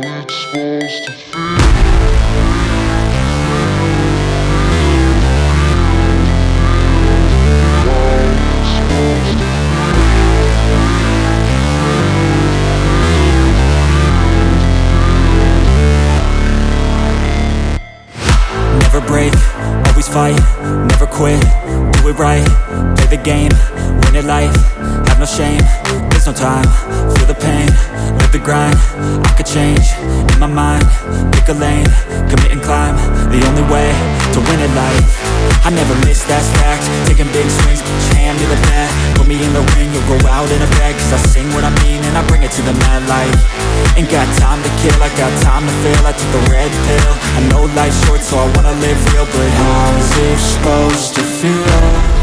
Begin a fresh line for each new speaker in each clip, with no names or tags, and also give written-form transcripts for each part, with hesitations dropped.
it's supposed to feel.
Never break, always fight, never quit, do it right, play the game, win it life, have no shame, there's no time, feel the pain, live the grind, I could change, in my mind, pick a lane, commit and climb, the only way to win it life. I never miss, that's fact, taking big swings, put your hand to the bat, put me in the ring, you'll go out in a bag, cause I sing what I mean and I bring it to the mad light. Ain't got time to kill, I got time to feel, I took the red pill, I know life's short so I wanna live real, but how's it supposed to feel?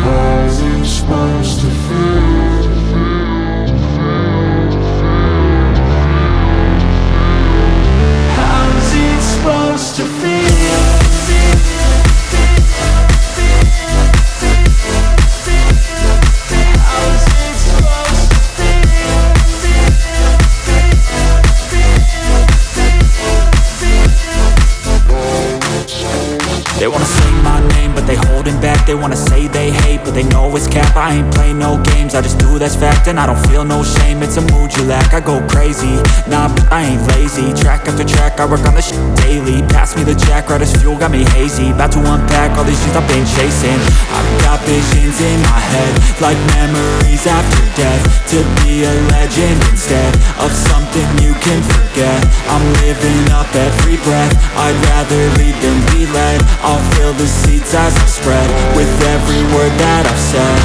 How's it supposed to feel?
How's it supposed to feel? They wanna say my name, but they holding back. They wanna say they hate, but they know it's cap. I ain't play no games, I just do that's fact. And I don't feel no shame, it's a mood you lack. I go crazy, nah, but I ain't lazy. Track after track, I work on this shit daily. Pass me the jack, right as fuel, got me hazy. About to unpack all these things I've been chasing. I've got visions in my head, like memories after death. To be a legend instead of something you can forget. I'm living up every breath, I'd rather lead than be led. I'll fill the seats as I spread with every word that I've said.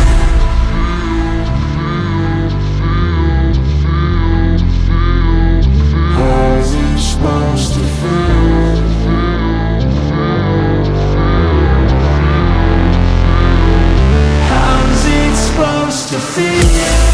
How's it supposed to feel?
How's it supposed to feel?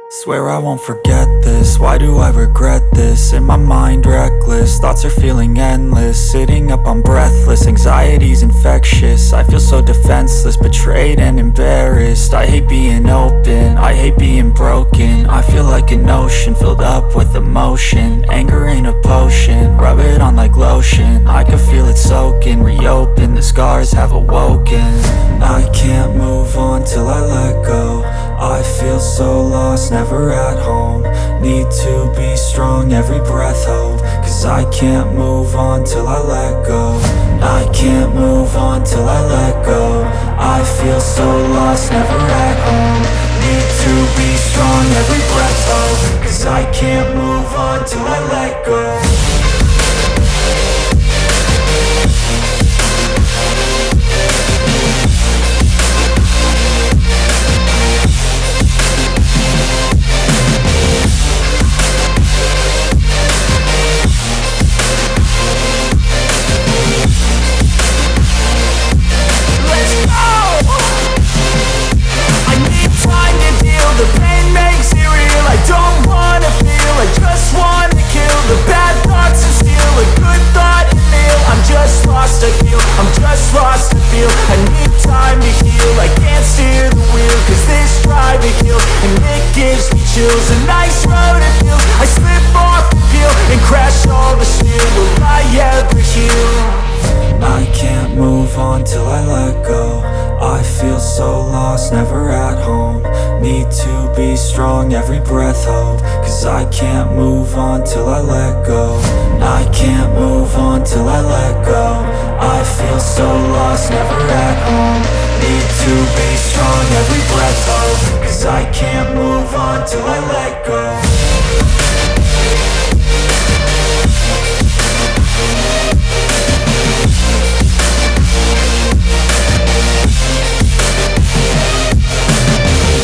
Swear I won't forget this, why do I regret this? In my mind reckless, thoughts are feeling endless. Sitting up I'm breathless, anxiety's infectious. I feel so defenseless, betrayed and embarrassed. I hate being open, I hate being broken. I feel like an ocean filled up with emotion. Anger ain't a potion, rub it on like lotion. I can feel it soaking, reopen, the scars have awoken. I can't move on till I let go. I feel so lost, never at home. Need to be strong, every breath hold. Cause I can't move on till I let go. I can't move on till I let go. I feel so lost, never at home. Need to be strong, every breath hold. Cause I can't move on till I let go. The pain makes it real, I don't wanna feel, I just wanna kill the bad thoughts and steal a good thought and meal. I'm just lost, I feel, I'm just lost to feel. I need time to heal, I can't steer the wheel. Cause this drive it kills, and it gives me chills. A nice road it feels, I slip off the peel and crash all the steel. Will I ever heal? I can't move on till I let go. I feel so lost, never at home. Need to be strong, every breath hold. Cause I can't move on till I let go. I can't move on till I let go. I feel so lost, never at home. Need to be strong, every breath hold. Cause I can't move on till I let go.